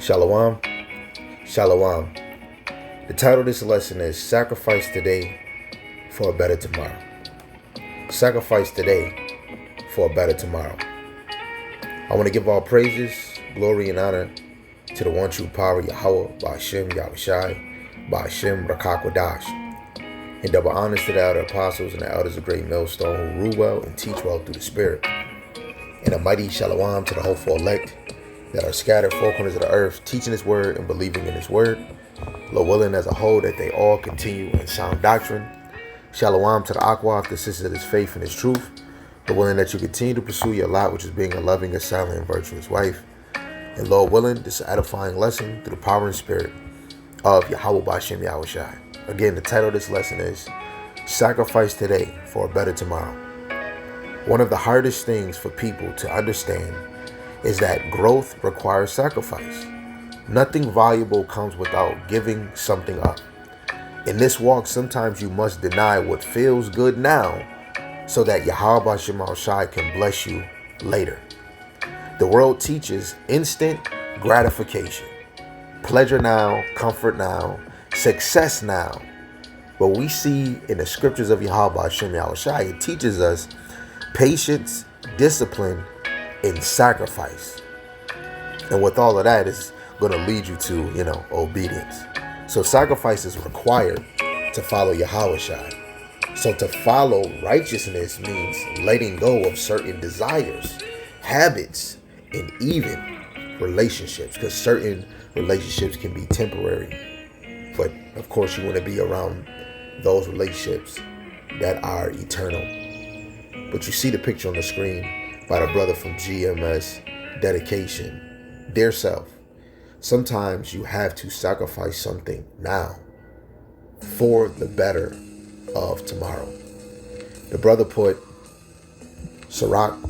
Shalom, Shalom. The title of this lesson is Sacrifice Today for a Better Tomorrow. Sacrifice today for a better tomorrow. I want to give all praises, glory, and honor to the one true power, Yahweh, Ba'ashem, Yahushai, Ba'ashem, Rakakwadash. And double honors to the elder apostles and the elders of Great Millstone who rule well and teach well through the Spirit. And a mighty shalom to the hopeful elect that are scattered four corners of the earth, teaching His word and believing in His word. Lord willing, as a whole, that they all continue in sound doctrine. Shalom to the Akwaf, the sisters of His faith and His truth. Lord willing, that you continue to pursue your lot, which is being a loving, a silent, and virtuous wife. And Lord willing, this edifying lesson through the power and spirit of Yahweh Ba'ashem Yahushai. Again, the title of this lesson is Sacrifice Today for a Better Tomorrow. One of the hardest things for people to understand is that growth requires sacrifice. Nothing valuable comes without giving something up. In this walk, sometimes you must deny what feels good now so that Yahweh Ba'ashem Yahushai can bless you later. The world teaches instant gratification. Pleasure now, comfort now, success now. But we see in the scriptures of Yahweh Ba'ashem Yahushai, it teaches us patience, discipline, and sacrifice. And with all of that, is going to lead you to, obedience. So sacrifice is required to follow Yahweh Shai. So to follow righteousness means letting go of certain desires, habits, and even relationships, because certain relationships can be temporary. But of course, you want to be around those relationships that are eternal. But you see the picture on the screen by the brother from GMS, dedication, dear self. Sometimes you have to sacrifice something now for the better of tomorrow. The brother put Sirach,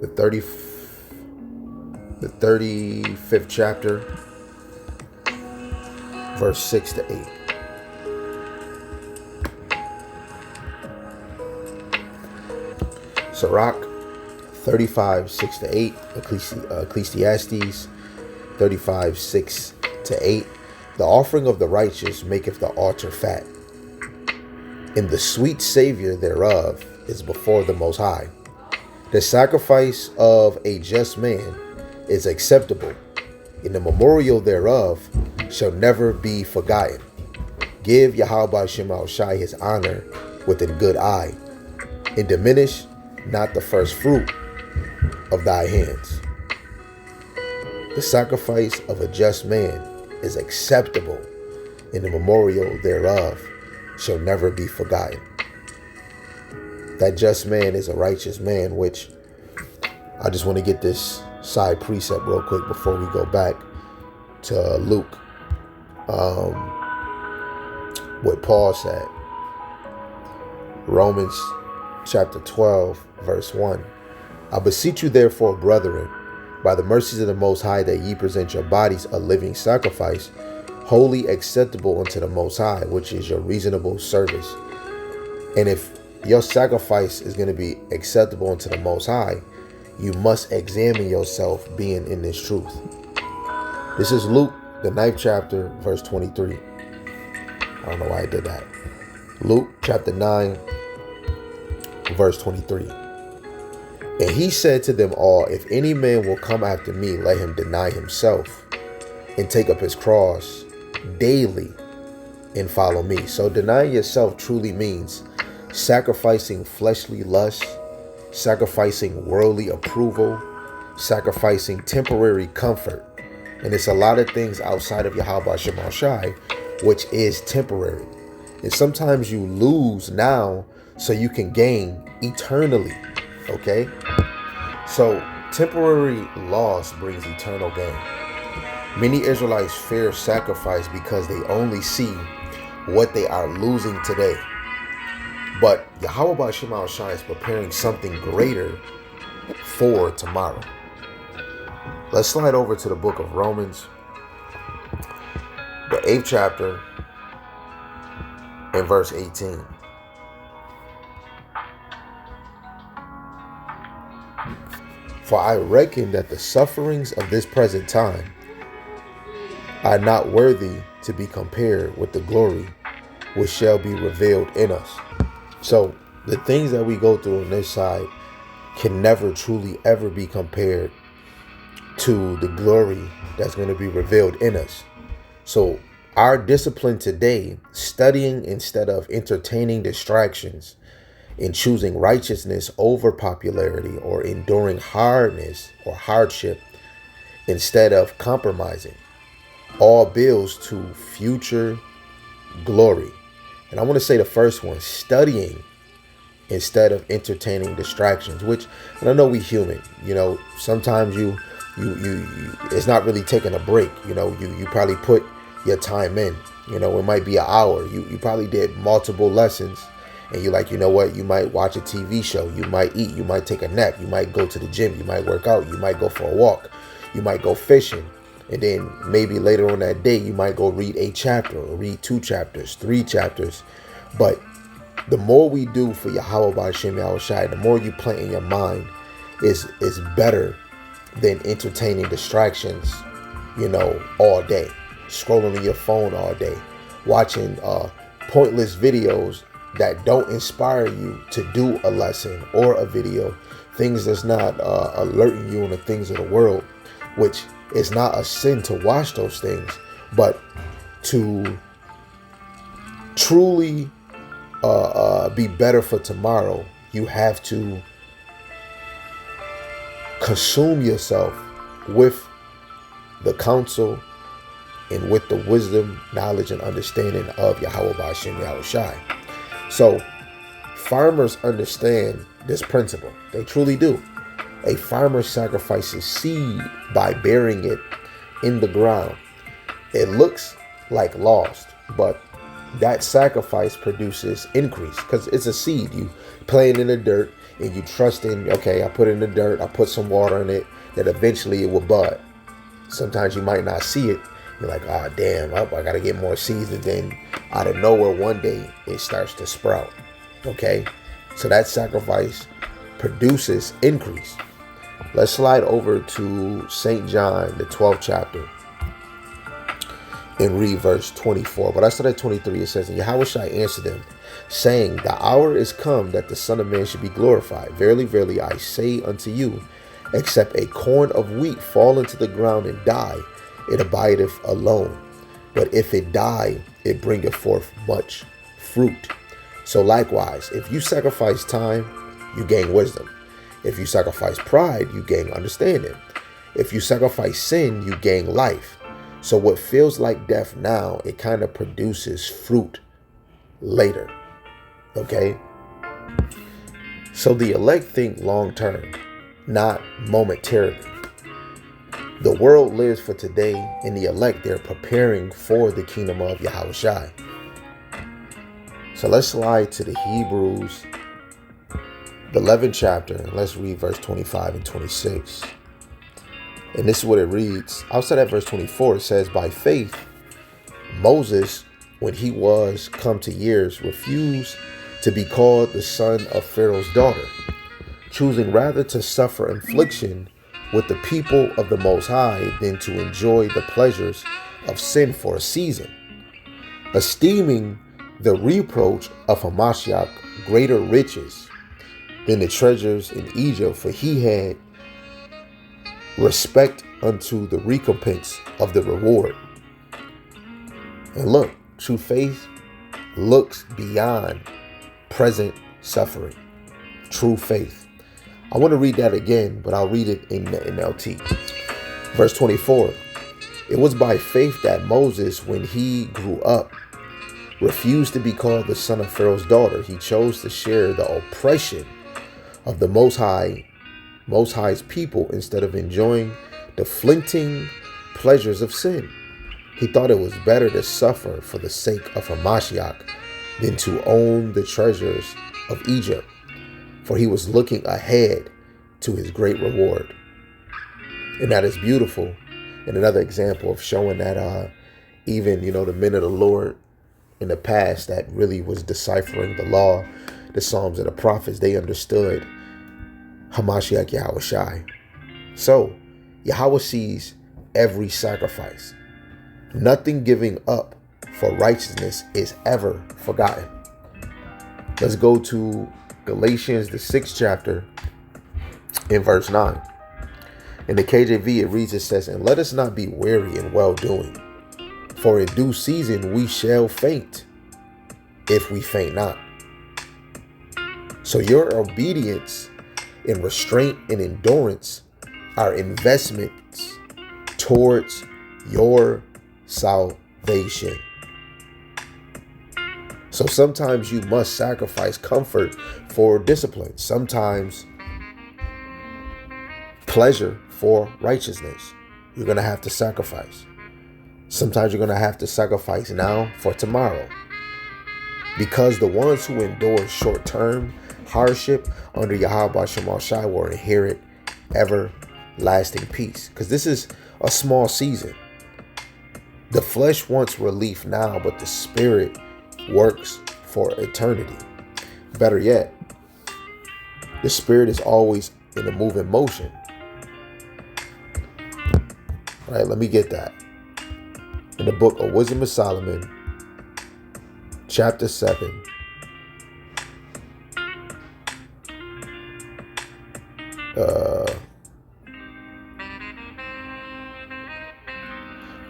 the 35th chapter, verse 6 to 8. Sirach 35, 6 to 8, Ecclesiastes 35, 6 to 8. The offering of the righteous maketh the altar fat, and the sweet Savior thereof is before the Most High. The sacrifice of a just man is acceptable, and the memorial thereof shall never be forgotten. Give Yahweh Ba'ashem Yahushai His honor with a good eye, and diminish not the first fruit of thy hands. The sacrifice of a just man is acceptable, and the memorial thereof shall never be forgotten. That just man is a righteous man, which I just want to get this side precept real quick before we go back to Luke. What Paul said. Romans chapter 12, verse 1. I beseech you therefore, brethren, by the mercies of the Most High, that ye present your bodies a living sacrifice, wholly acceptable unto the Most High, which is your reasonable service. And if your sacrifice is going to be acceptable unto the Most High, you must examine yourself being in this truth. This is Luke, the 9th chapter, verse 23. I don't know why I did that. Luke chapter 9, verse 23. And he said to them all, if any man will come after me, let him deny himself and take up his cross daily and follow me. So denying yourself truly means sacrificing fleshly lust, sacrificing worldly approval, sacrificing temporary comfort. And it's a lot of things outside of Yahweh Ba'ashem Yahushai, which is temporary. And sometimes you lose now so you can gain eternally. Okay? So temporary loss brings eternal gain. Many Israelites fear sacrifice because they only see what they are losing today. But Yahweh Ba'ashem Yahushai is preparing something greater for tomorrow. Let's slide over to the book of Romans, the 8th chapter, and verse 18. For I reckon that the sufferings of this present time are not worthy to be compared with the glory which shall be revealed in us. So the things that we go through on this side can never truly ever be compared to the glory that's going to be revealed in us. So our discipline today, studying instead of entertaining distractions, in choosing righteousness over popularity, or enduring hardness or hardship instead of compromising, all builds to future glory. And I want to say the first one, studying instead of entertaining distractions, which, and I know we human, sometimes you it's not really taking a break. You probably put your time in, it might be an hour. You probably did multiple lessons, and you're like, you know what, you might watch a TV show, you might eat, you might take a nap, you might go to the gym, you might work out, you might go for a walk, you might go fishing. And then maybe later on that day, you might go read a chapter or read 2 chapters, 3 chapters. But the more we do for Yahweh B'Shem Yahushai, the more you plant in your mind is better than entertaining distractions, all day, scrolling on your phone all day, watching pointless videos that don't inspire you to do a lesson or a video, things that's not alerting you on the things of the world, which is not a sin to watch those things, but to truly be better for tomorrow, you have to consume yourself with the counsel and with the wisdom, knowledge, and understanding of Yahweh B'Shem Yahushai. So farmers understand this principle. They truly do. A farmer sacrifices seed by burying it in the ground. It looks like lost, but that sacrifice produces increase because it's a seed. You plant in the dirt and you trust in, okay, I put it in the dirt, I put some water in it, that eventually it will bud. Sometimes you might not see it. You're like, oh, damn, I got to get more seeds. And then out of nowhere, one day, it starts to sprout. Okay? So that sacrifice produces increase. Let's slide over to St. John, the 12th chapter, and read verse 24. But I started at 23. It says, and Yahushua answered them, saying, the hour is come that the Son of Man should be glorified. Verily, verily, I say unto you, except a corn of wheat fall into the ground and die, it abideth alone. But if it die, it bringeth forth much fruit. So likewise, if you sacrifice time, you gain wisdom. If you sacrifice pride, you gain understanding. If you sacrifice sin, you gain life. So what feels like death now, it kind of produces fruit later. Okay? So the elect think long term, not momentarily. The world lives for today, and the elect, they're preparing for the kingdom of Yahushai. So let's slide to the Hebrews, the 11th chapter, and let's read verse 25 and 26. And this is what it reads. Outside of verse 24, it says, by faith, Moses, when he was come to years, refused to be called the son of Pharaoh's daughter, choosing rather to suffer affliction with the people of the Most High than to enjoy the pleasures of sin for a season, esteeming the reproach of Hamashiach greater riches than the treasures in Egypt, for he had respect unto the recompense of the reward. And look, true faith looks beyond present suffering. True faith. I want to read that again, but I'll read it in NLT. Verse 24. It was by faith that Moses, when he grew up, refused to be called the son of Pharaoh's daughter. He chose to share the oppression of the Most High's people instead of enjoying the fleeting pleasures of sin. He thought it was better to suffer for the sake of Hamashiach than to own the treasures of Egypt, for he was looking ahead to his great reward. And that is beautiful. And another example of showing that even, the men of the Lord in the past that really was deciphering the law, the Psalms, and the prophets, they understood Hamashiach Yahushai. So Yahweh sees every sacrifice. Nothing giving up for righteousness is ever forgotten. Let's go to Galatians, the 6th chapter, in verse 9. In the KJV, it reads, it says, "And let us not be weary in well-doing, for in due season we shall faint, if we faint not." So your obedience and restraint and endurance are investments towards your salvation. So sometimes you must sacrifice comfort for discipline. Sometimes pleasure for righteousness. You're going to have to sacrifice. Sometimes you're going to have to sacrifice now for tomorrow. Because the ones who endure short-term hardship under Yahweh Shema Shai will inherit everlasting peace. Because this is a small season. The flesh wants relief now, but the spirit works for eternity. Better yet, the spirit is always in a moving motion. All right, let me get that. In the book of Wisdom of Solomon, chapter 7,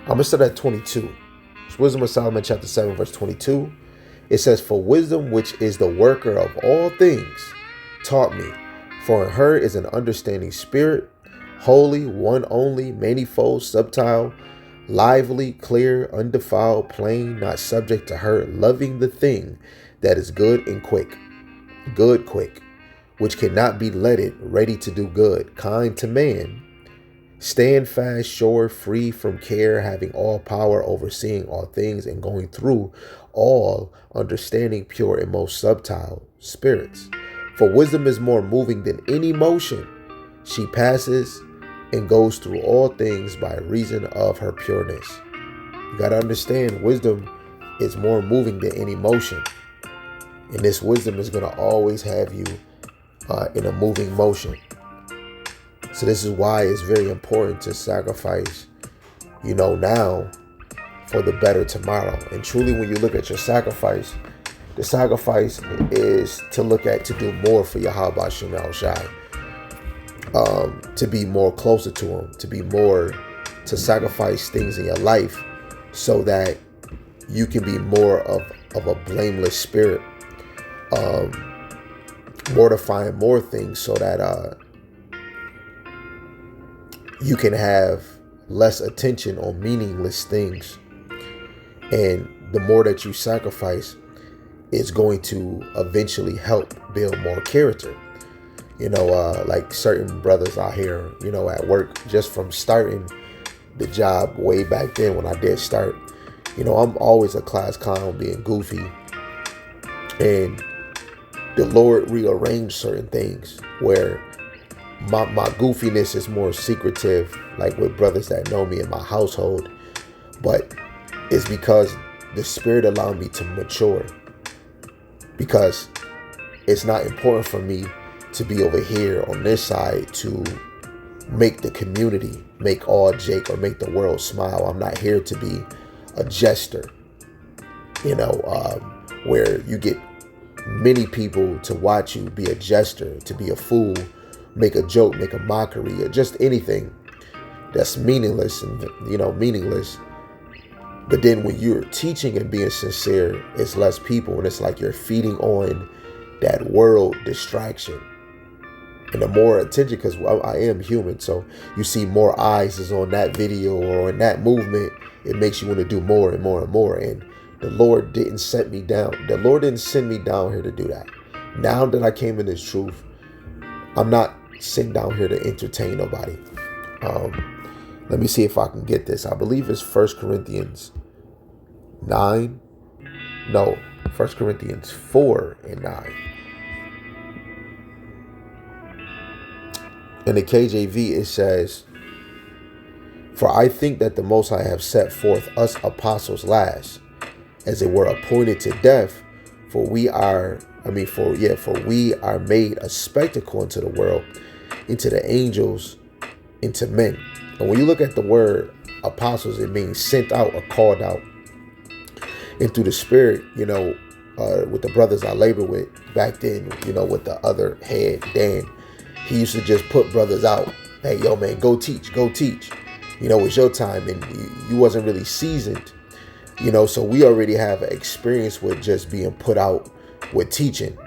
I'm going to start at 22. It's Wisdom of Solomon, chapter 7, verse 22. It says, "For wisdom, which is the worker of all things, taught me. For in her is an understanding spirit, holy, one only, manifold, subtile, lively, clear, undefiled, plain, not subject to hurt, loving the thing that is good and quick, which cannot be letted, ready to do good, kind to man, stand fast, sure, free from care, having all power, overseeing all things, and going through all understanding, pure and most subtile spirits. For wisdom is more moving than any motion. She passes and goes through all things by reason of her pureness." You got to understand, wisdom is more moving than any motion. And this wisdom is going to always have you in a moving motion. So this is why it's very important to sacrifice, now for the better tomorrow. And truly, when you look at your sacrifice, the sacrifice is to look at to do more for Yahweh Shema Shai. To be more closer to him, to sacrifice things in your life so that you can be more of a blameless spirit, mortifying more things so that you can have less attention on meaningless things. And the more that you sacrifice, it's going to eventually help build more character. Like certain brothers out here, at work, just from starting the job way back then when I did start, I'm always a class clown, being goofy. And the Lord rearranged certain things where my goofiness is more secretive, like with brothers that know me in my household. But it's because the Spirit allowed me to mature. Because it's not important for me to be over here on this side to make the community make all Jake or make the world smile. I'm not here to be a jester, where you get many people to watch you be a jester, to be a fool, make a joke, make a mockery, or just anything that's meaningless and, meaningless. But then when you're teaching and being sincere, it's less people, and it's like you're feeding on that world distraction. And the more attention, because I am human, so you see more eyes is on that video or in that movement, it makes you want to do more and more and more. And the Lord didn't set me down. The Lord didn't send me down here to do that. Now that I came in this truth, I'm not sitting down here to entertain nobody. Let me see if I can get this. I believe it's 1 Corinthians 9. No, 1 Corinthians 4 and 9. In the KJV, it says, "For I think that the Most High have set forth us apostles last, as it were appointed to death, for we are made a spectacle unto the world, into the angels, into men." And when you look at the word apostles, it means sent out or called out. And through the Spirit, with the brothers I labor with back then, with the other head, Dan, he used to just put brothers out. Hey, yo, man, go teach, go teach. It's your time, and you wasn't really seasoned, so we already have experience with just being put out with teaching.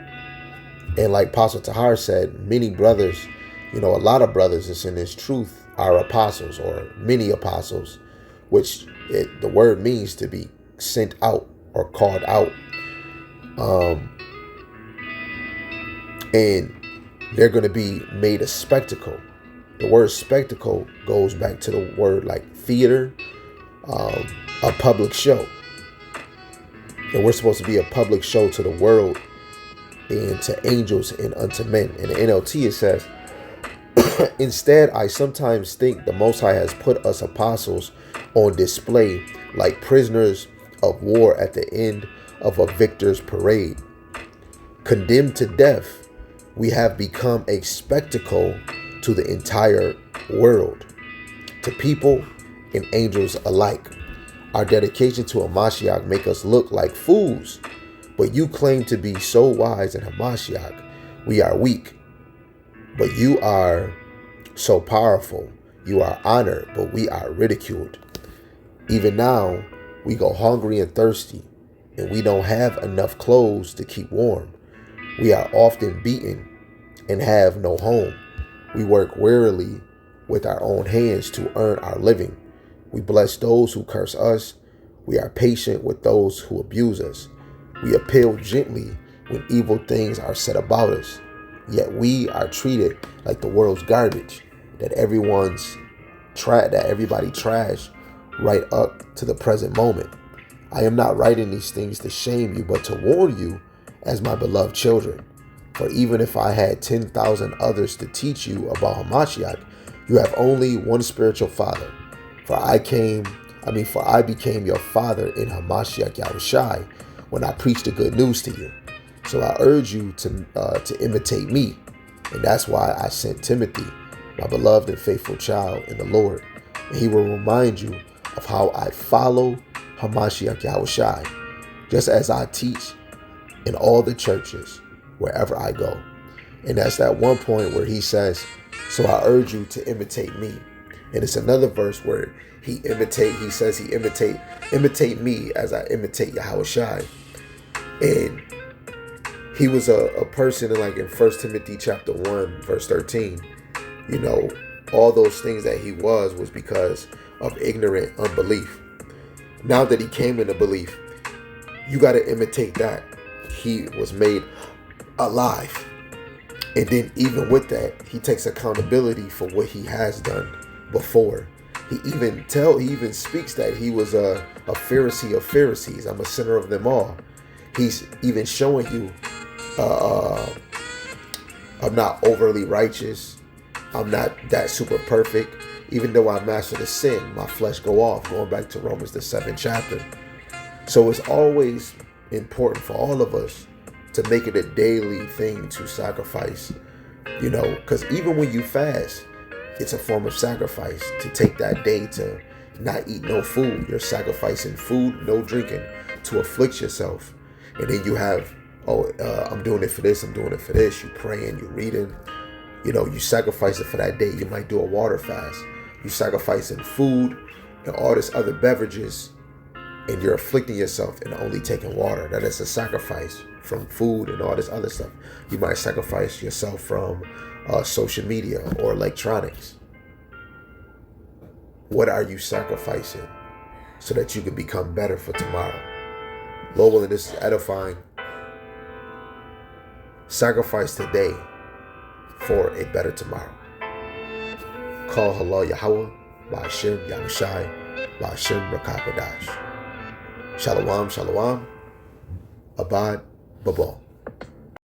And like Apostle Tahar said, many brothers, a lot of brothers that's in this truth are apostles or many apostles, which the word means to be sent out or called out. And they're going to be made a spectacle. The word spectacle goes back to the word like theater, a public show. And we're supposed to be a public show to the world and to angels and unto men. In the NLT it says, instead, I sometimes think the Most High has put us apostles on display like prisoners of war at the end of a victor's parade. Condemned to death, we have become a spectacle to the entire world, to people and angels alike. Our dedication to Hamashiach make us look like fools, but you claim to be so wise in Hamashiach. We are weak, but you are so powerful. You are honored, but we are ridiculed. Even now, we go hungry and thirsty, and we don't have enough clothes to keep warm. We are often beaten and have no home. We work wearily with our own hands to earn our living. We bless those who curse us. We are patient with those who abuse us. We appeal gently when evil things are said about us. Yet we are treated like the world's garbage, that everybody trashed right up to the present moment. I am not writing these things to shame you, but to warn you as my beloved children. For even if I had 10,000 others to teach you about Hamashiach, you have only one spiritual father. For I became your father in Hamashiach Yahushai when I preached the good news to you. So I urge you to imitate me. And that's why I sent Timothy, my beloved and faithful child in the Lord. And he will remind you of how I follow Hamashiach Yahushai, just as I teach in all the churches wherever I go. And that's that one point where he says, so I urge you to imitate me. And it's another verse where he says imitate me as I imitate Yahushai. And he was a person in 1 Timothy chapter 1, verse 13. All those things that he was because of ignorant unbelief. Now that he came into belief, you got to imitate that. He was made alive. And then even with that, he takes accountability for what he has done before. He even speaks that he was a Pharisee of Pharisees. I'm a sinner of them all. He's even showing you I'm not overly righteous. I'm not that super perfect. Even though I master the sin, my flesh go off, going back to Romans the 7th chapter. So it's always important for all of us to make it a daily thing to sacrifice, because even when you fast, it's a form of sacrifice to take that day to not eat no food. You're sacrificing food, no drinking, to afflict yourself. And then you have, I'm doing it for this, I'm doing it for this. You praying, you reading, you sacrifice it for that day. You might do a water fast. You sacrificing food and all this other beverages, and you're afflicting yourself and only taking water. That is a sacrifice from food and all this other stuff. You might sacrifice yourself from social media or electronics. What are you sacrificing so that you can become better for tomorrow? Lord willing, this is edifying. Sacrifice today for a better tomorrow. Call Halal Yahweh, Ba'ashem Yahushai, Ba'ashem Rakakadash. Shalom, shalom. Abad, Babal.